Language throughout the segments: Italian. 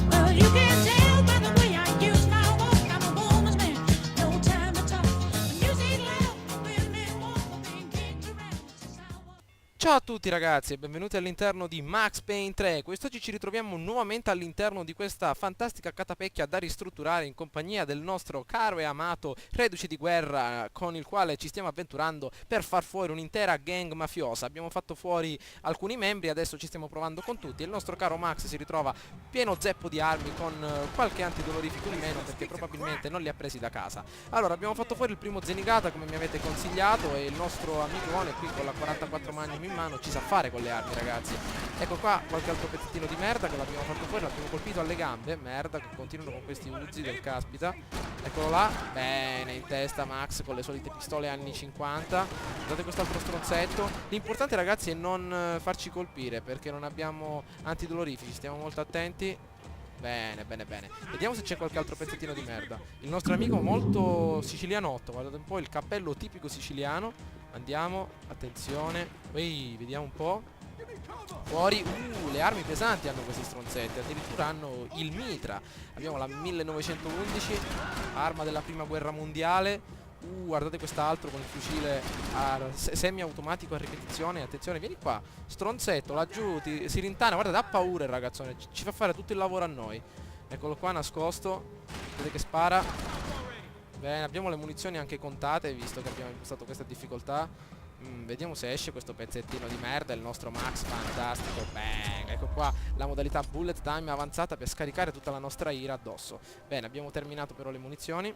Well, you can tell by the way I use my walk. I'm a woman's man, no time to talk. Music loud, women walk, being kicked around since I was. Ciao a tutti ragazzi e benvenuti all'interno di Max Payne 3. Quest'oggi ci ritroviamo nuovamente all'interno di questa fantastica catapecchia da ristrutturare in compagnia del nostro caro e amato reduce di guerra con il quale ci stiamo avventurando per far fuori un'intera gang mafiosa. Abbiamo fatto fuori alcuni membri, adesso ci stiamo provando con tutti e il nostro caro Max si ritrova pieno zeppo di armi con qualche antidolorifico in meno perché probabilmente non li ha presi da casa. Allora abbiamo fatto fuori il primo Zenigata come mi avete consigliato e il nostro amicone qui con la 44 Magnum in mano ci sa fare con le armi ragazzi. Ecco qua qualche altro pezzettino di merda che l'abbiamo fatto fuori, l'abbiamo colpito alle gambe, merda che continuano con questi Uzi del caspita. Eccolo là, bene in testa Max con le solite pistole anni 50. Guardate quest'altro stronzetto. L'importante ragazzi è non farci colpire perché non abbiamo antidolorifici, stiamo molto attenti. Bene, bene, bene. Vediamo se c'è qualche altro pezzettino di merda. Il nostro amico molto sicilianotto, guardate un po' il cappello tipico siciliano. Andiamo, attenzione. Ehi, vediamo un po'. Fuori, le armi pesanti hanno questi stronzetti. Addirittura hanno il mitra. Abbiamo la 1911, arma della prima guerra mondiale. Guardate quest'altro con il fucile semiautomatico a ripetizione. Attenzione, vieni qua. Stronzetto, laggiù, si rintana. Guarda, dà paura il ragazzone. Ci fa fare tutto il lavoro a noi. Eccolo qua, nascosto. Vedete che spara. Bene, abbiamo le munizioni anche contate, visto che abbiamo impostato questa difficoltà. Vediamo se esce questo pezzettino di merda. Il nostro Max, fantastico. Bang, ecco qua la modalità bullet time avanzata per scaricare tutta la nostra ira addosso. Bene, abbiamo terminato però le munizioni.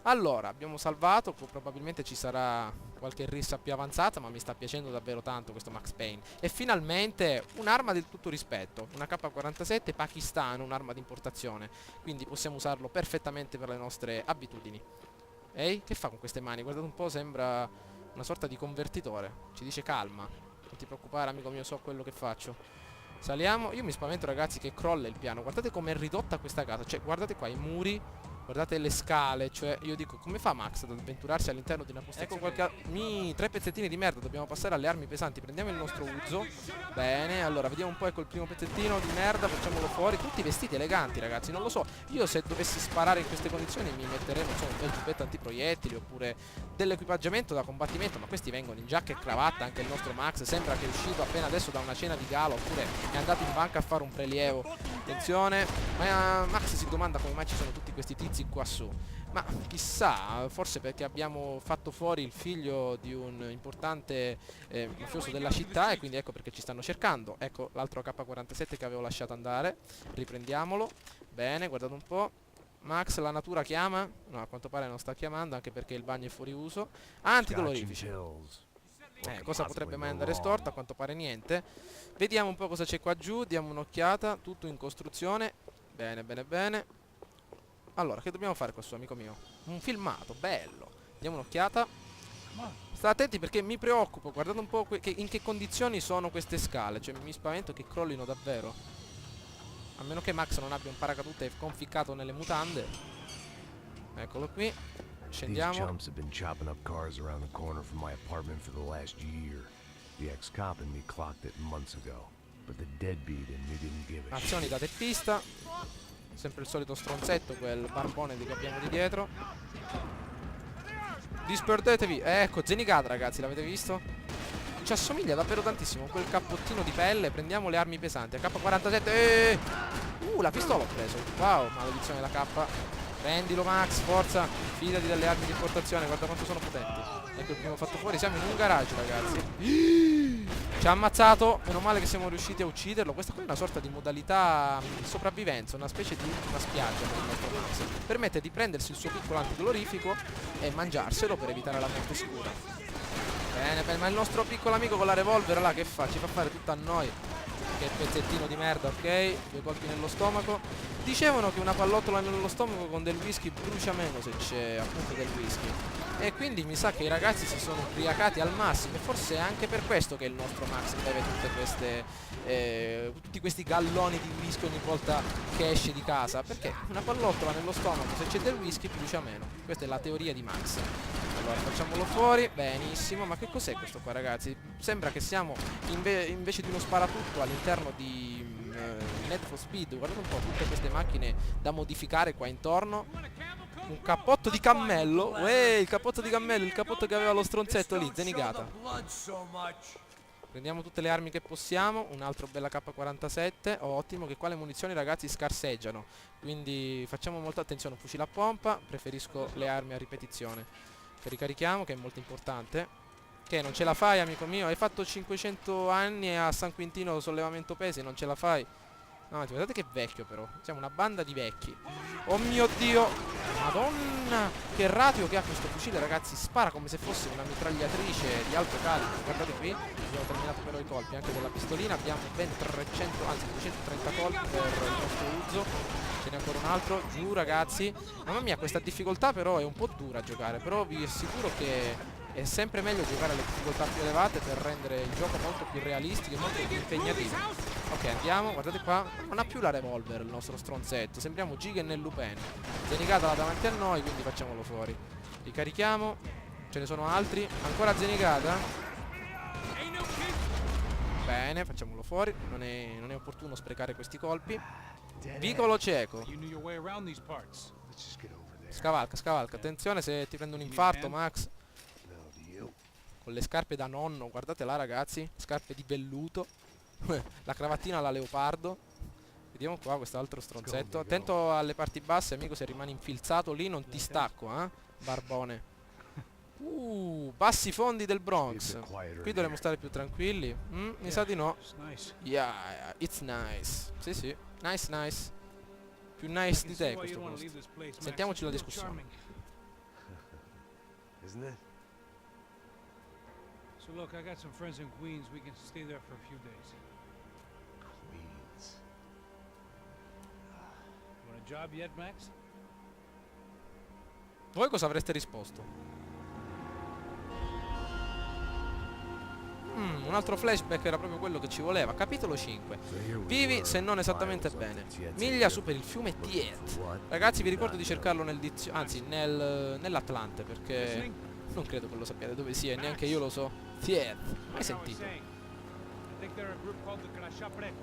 Allora, abbiamo salvato. Probabilmente ci sarà qualche rissa più avanzata, ma mi sta piacendo davvero tanto questo Max Payne. E finalmente un'arma del tutto rispetto, una K47 pakistano, un'arma di importazione. Quindi possiamo usarlo perfettamente per le nostre abitudini. Ehi, che fa con queste mani? Guardate un po', sembra una sorta di convertitore. Ci dice calma. Non ti preoccupare amico mio, so quello che faccio. Saliamo. Io mi spavento ragazzi che crolla il piano. Guardate com'è ridotta questa casa. Cioè guardate qua i muri. Guardate le scale. Cioè io dico come fa Max ad avventurarsi all'interno di una costruzione. Ecco qualche... tre pezzettini di merda. Dobbiamo passare alle armi pesanti. Prendiamo il nostro Uzo. Bene. Allora vediamo un po'. Ecco il primo pezzettino di merda. Facciamolo fuori. Tutti vestiti eleganti ragazzi. Non lo so. Io se dovessi sparare in queste condizioni mi metterei non so un bel giubbetto antiproiettili oppure dell'equipaggiamento da combattimento. Ma questi vengono in giacca e cravatta. Anche il nostro Max sembra che è uscito appena adesso da una cena di gala oppure è andato in banca a fare un prelievo. Attenzione. Ma Max si domanda come mai ci sono tutti questi tizi qua su. Ma chissà, forse perché abbiamo fatto fuori il figlio di un importante mafioso della città e quindi ecco perché ci stanno cercando. Ecco l'altro AK-47 che avevo lasciato andare. Riprendiamolo. Bene, guardate un po'. Max, la natura chiama? No, a quanto pare non sta chiamando, anche perché il bagno è fuori uso. Antidolorifici. Cosa potrebbe mai andare storto? A quanto pare niente. Vediamo un po' cosa c'è qua giù. Diamo un'occhiata. Tutto in costruzione. Bene, bene, bene. Allora, che dobbiamo fare qua su, amico mio? Un filmato, bello. Diamo un'occhiata. State attenti perché mi preoccupo. Guardate un po' in che condizioni sono queste scale. Cioè, mi spavento che crollino davvero. A meno che Max non abbia un paracadute conficcato nelle mutande. Eccolo qui. Scendiamo. These chumps have been chopping up cars around the corner from my apartment for the last year. The ex-cop and me clocked it months ago, but the deadbeat in me didn't give a Azioni shit. da teppista. Sempre il solito stronzetto, quel barbone che abbiamo di dietro. Disperdetevi. Ecco, Zenigata ragazzi, l'avete visto? Ci assomiglia davvero tantissimo quel cappottino di pelle. Prendiamo le armi pesanti. AK-47. La pistola ho preso. Wow, maledizione la K. Prendilo Max, forza. Fidati delle armi di importazione. Guarda quanto sono potenti. Ecco il primo fatto fuori. Siamo in un garage ragazzi. Ci ha ammazzato. Meno male che siamo riusciti a ucciderlo. Questa qui è una sorta di modalità sopravvivenza. Una specie di ultima spiaggia per il nostro Max. Permette di prendersi il suo piccolo antidolorifico e mangiarselo per evitare la morte sicura. Bene, bene, ma il nostro piccolo amico con la revolver là che fa? Ci fa fare tutto a noi. Che pezzettino di merda, ok? 2 colpi nello stomaco. Dicevano che una pallottola nello stomaco con del whisky brucia meno se c'è appunto del whisky. E quindi mi sa che i ragazzi si sono ubriacati al massimo. E forse è anche per questo che il nostro Max beve tutte queste tutti questi galloni di whisky ogni volta che esce di casa. Perché una pallottola nello stomaco se c'è del whisky brucia meno. Questa è la teoria di Max. Allora facciamolo fuori. Benissimo. Ma che cos'è questo qua ragazzi? Sembra che siamo invece di uno sparatutto all'interno di Need for Speed. Guardate un po' tutte queste macchine da modificare qua intorno. Un cappotto di cammello. Uè, il cappotto di cammello, il cappotto che aveva lo stronzetto lì, Zenigata. Prendiamo tutte le armi che possiamo. Un altro bella K47. Oh, ottimo, che qua le munizioni, ragazzi, scarseggiano. Quindi facciamo molta attenzione. Un fucile a pompa. Preferisco le armi a ripetizione. Che ricarichiamo, che è molto importante. Che non ce la fai, amico mio? Hai fatto 500 anni a San Quintino sollevamento pesi, non ce la fai? No, guardate che vecchio però. Siamo una banda di vecchi. Oh mio Dio. Madonna. Che ratio che ha questo fucile, ragazzi. Spara come se fosse una mitragliatrice di alto calibro. Guardate qui. Abbiamo terminato però i colpi anche della pistolina. Abbiamo ben 300, anzi 230 colpi per il nostro uso. Ce n'è ancora un altro. Giù, ragazzi. Mamma mia, questa difficoltà però è un po' dura a giocare. Però vi assicuro che è sempre meglio giocare alle difficoltà più elevate per rendere il gioco molto più realistico e molto più impegnativo. Ok, andiamo, guardate qua. Non ha più la revolver il nostro stronzetto. Sembriamo Jigen nel Lupin. Zenigata là davanti a noi, quindi facciamolo fuori. Ricarichiamo. Ce ne sono altri. Ancora Zenigata. Bene, facciamolo fuori. Non è opportuno sprecare questi colpi. Vicolo cieco. Scavalca, scavalca. Attenzione se ti prende un infarto, Max. Con le scarpe da nonno, guardate là, ragazzi. Scarpe di velluto. La cravattina alla leopardo. Vediamo qua quest'altro stronzetto. Attento alle parti basse, amico, se rimani infilzato lì non ti stacco, barbone. Bassi fondi del Bronx. Qui dovremmo stare più tranquilli. Mi sa di no. Yeah, it's nice. Sì, sì. Nice, nice. Più nice di te questo posto. Sentiamoci la discussione. Isn't it? So look, I got some friends in Queens. We can stay there for a few days. Queens. You want a job yet, Max? Voi cosa avreste risposto? Un altro flashback era proprio quello che ci voleva. Capitolo 5. Vivi se non esattamente bene. Miglia su per il fiume Tiet. Ragazzi, vi ricordo di cercarlo nel anzi nell'Atlante, perché non credo che lo sappiate dove sia, e neanche io lo so. Tiet. Mai sentito? I think they're a group called the Krashaprek.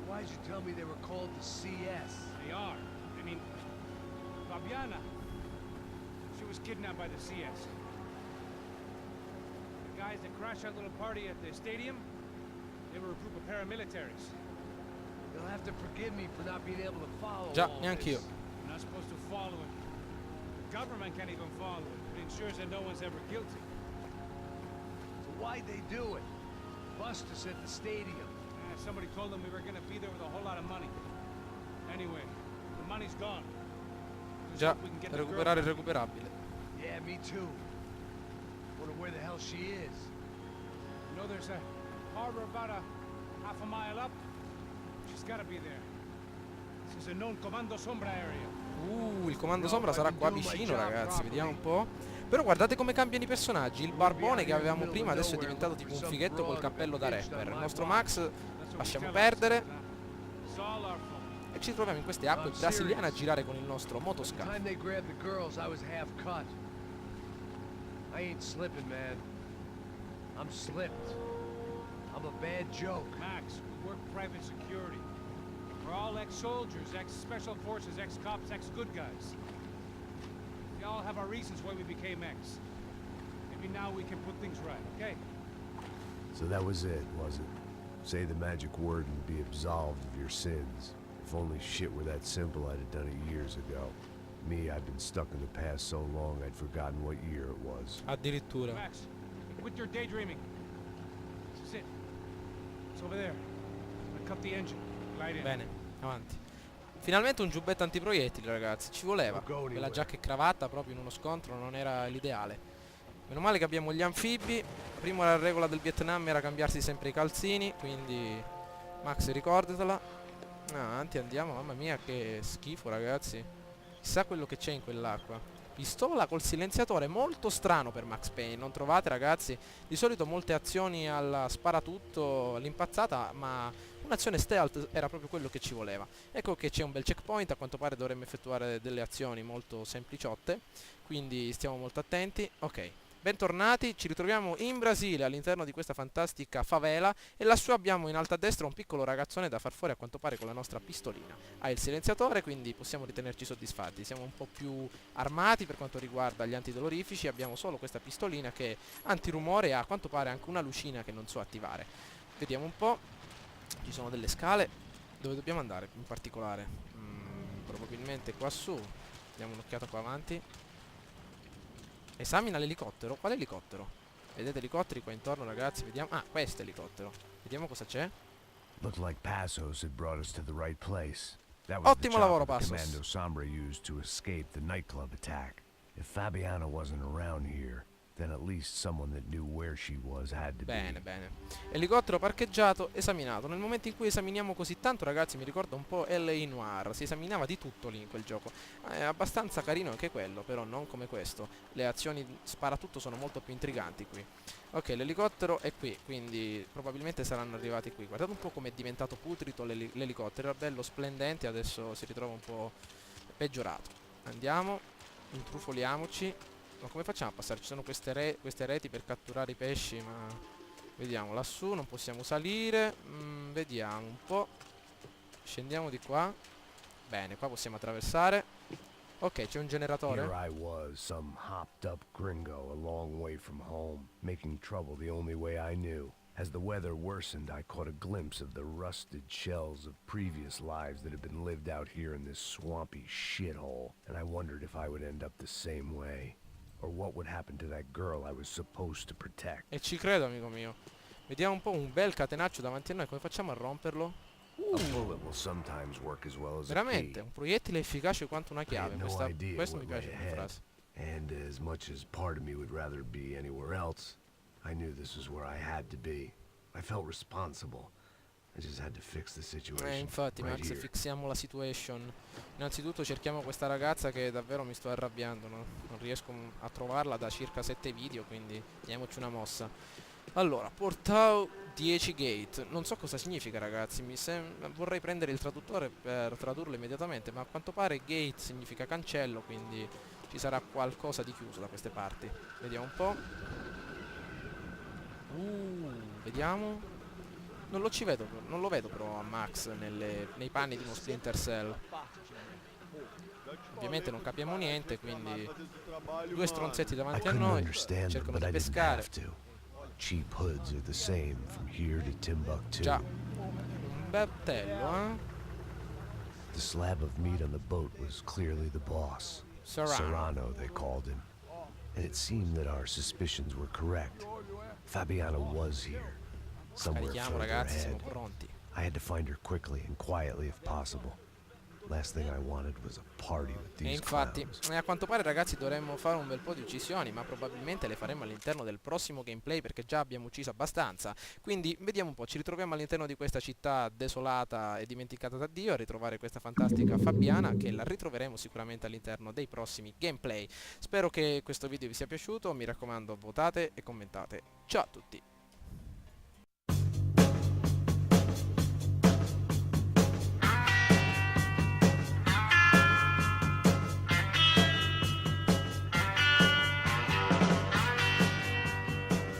Why'd you tell me they were called the CS? They are. I mean, Fabiana. She was kidnapped by the CS. The guys that crashed that little party at the stadium, they were a group of paramilitaries. You'll have to forgive me for not being able to follow Già, all neanche io. this. You're not supposed to follow it. The government can't even follow it. It ensures that no one's ever guilty. So why'd they do it? Bust us at the stadium. Somebody told them we were gonna be there with a whole lot of money. Anyway, the money's gone. Just Già, hope we can get the recuperare il girl. recuperabile. Yeah, me too. Wonder where the hell she is. You know, there's a harbor about a half a mile up. She's gotta be there. This is a known Comando Sombra area. Il comando sombra sarà qua vicino, ragazzi. Vediamo un po'. Però guardate come cambiano i personaggi. Il barbone che avevamo prima adesso è diventato tipo un fighetto col cappello da rapper. Il nostro Max lasciamo perdere. It's all our fault. E ci troviamo in queste acque brasiliane a girare con il nostro motoscafo. Time they grabbed the girls, I was half cut. I ain't slipping, man. I'm slipped. I'm a bad joke. Max, we work private security. We're all ex-soldiers, ex-special forces, ex-cops, ex-good guys. We all have our reasons why we became ex. Maybe now we can put things right, okay? So that was it, was it? Say the magic word and be absolved of your sins. If only shit were that simple, I'd have done it years ago. Me, I've been stuck in the past so long I'd forgotten what year it was. Addirittura. Max, quit your daydreaming. This is it. It's over there. I'm gonna cut the engine. Glide in. Bene, avanti. Finalmente un giubbetto antiproiettili, ragazzi. Ci voleva. Quella giacca e cravatta proprio in uno scontro non era l'ideale. Meno male che abbiamo gli anfibi. Prima la regola del Vietnam era cambiarsi sempre i calzini, quindi Max ricordatela. Avanti, andiamo. Mamma mia, che schifo, ragazzi. Chissà quello che c'è in quell'acqua. Pistola col silenziatore, molto strano per Max Payne, non trovate, ragazzi? Di solito molte azioni alla sparatutto, all'impazzata, ma un'azione stealth era proprio quello che ci voleva. Ecco che c'è un bel checkpoint, a quanto pare dovremmo effettuare delle azioni molto sempliciotte, quindi stiamo molto attenti. Ok, Bentornati, ci ritroviamo in Brasile all'interno di questa fantastica favela e lassù abbiamo in alto a destra un piccolo ragazzone da far fuori a quanto pare con la nostra pistolina. Ha il silenziatore, quindi possiamo ritenerci soddisfatti. Siamo un po' più armati per quanto riguarda gli antidolorifici, abbiamo solo questa pistolina che è antirumore e ha a quanto pare anche una lucina che non so attivare. Vediamo un po', ci sono delle scale, dove dobbiamo andare in particolare? Probabilmente qua su, diamo un'occhiata qua avanti. Esamina l'elicottero. Quale elicottero? Vedete elicotteri qua intorno, ragazzi? Vediamo. Ah, questo elicottero. Vediamo cosa c'è. Looked like Passos had brought us to the right place. That was the Ottimo lavoro, chopper the Passos. Commando Sombra used to escape the nightclub attack. If Fabiana wasn't around here, then at least someone that knew where she was had to Bene, be. bene. Elicottero parcheggiato, esaminato. Nel momento in cui esaminiamo così tanto, ragazzi, mi ricorda un po' L.A. Noire. Si esaminava di tutto lì in quel gioco. È abbastanza carino anche quello, però non come questo. Le azioni sparatutto sono molto più intriganti qui. Ok, l'elicottero è qui, quindi probabilmente saranno arrivati qui. Guardate un po' come è diventato putrido l'elicottero. Era bello, splendente, adesso si ritrova un po' peggiorato. Andiamo, intrufoliamoci. Ma come facciamo a passare? Ci sono queste reti per catturare i pesci, ma... Vediamo, lassù non possiamo salire. Vediamo un po'. Scendiamo di qua. Bene, qua possiamo attraversare. Ok, c'è un generatore. Here I was, some hopped up gringo a long way from home, making trouble the only way I knew. As the weather worsened, I caught a glimpse of the rusted shells of previous lives that had been lived out here in this swampy shithole, and I wondered if I would end up the same way. Or what would happen to that girl I was supposed to protect. E ci credo, amico mio. Vediamo un po' un bel catenaccio davanti a noi. Come facciamo a romperlo? A bullet will sometimes work as well as a Veramente, key. un proiettile efficace quanto una I chiave. had no idea Questo what mi piace lay come ahead. frase. And as much as part of me would rather be anywhere else, I knew this was where I had to be. I felt responsible. I just had to fix the situation Infatti, right Max, here. fixiamo la situation. Innanzitutto cerchiamo questa ragazza che davvero mi sto arrabbiando, no? Non riesco a trovarla da circa 7 video, quindi diamoci una mossa. Allora, Portao 10 Gate. Non so cosa significa, ragazzi. Vorrei prendere il traduttore per tradurlo immediatamente, ma a quanto pare gate significa cancello, quindi ci sarà qualcosa di chiuso da queste parti. Vediamo un po'. Vediamo. Non lo vedo però a Max nei panni di uno Splinter Cell. Ovviamente non capiamo niente, quindi due stronzetti I davanti a couldn't noi understand them, cercano but di I didn't pescare. have to. Cheap hoods are the same from here to Timbuktu. Già, un bertello, eh? The slab of meat on the boat was clearly the boss. Serrano. They called him. And it seemed that our suspicions were correct. Fabiana was here. Somewhere Carichiamo, further ragazzi, siamo ahead. pronti. I had to find her quickly and quietly if possible. Last thing I wanted was a party with E these infatti, clowns. a quanto pare, ragazzi, dovremmo fare un bel po' di uccisioni, ma probabilmente le faremo all'interno del prossimo gameplay perché già abbiamo ucciso abbastanza. Quindi vediamo un po', ci ritroviamo all'interno di questa città desolata e dimenticata da Dio a ritrovare questa fantastica Fabiana, che la ritroveremo sicuramente all'interno dei prossimi gameplay. Spero che questo video vi sia piaciuto, mi raccomando votate e commentate. Ciao a tutti!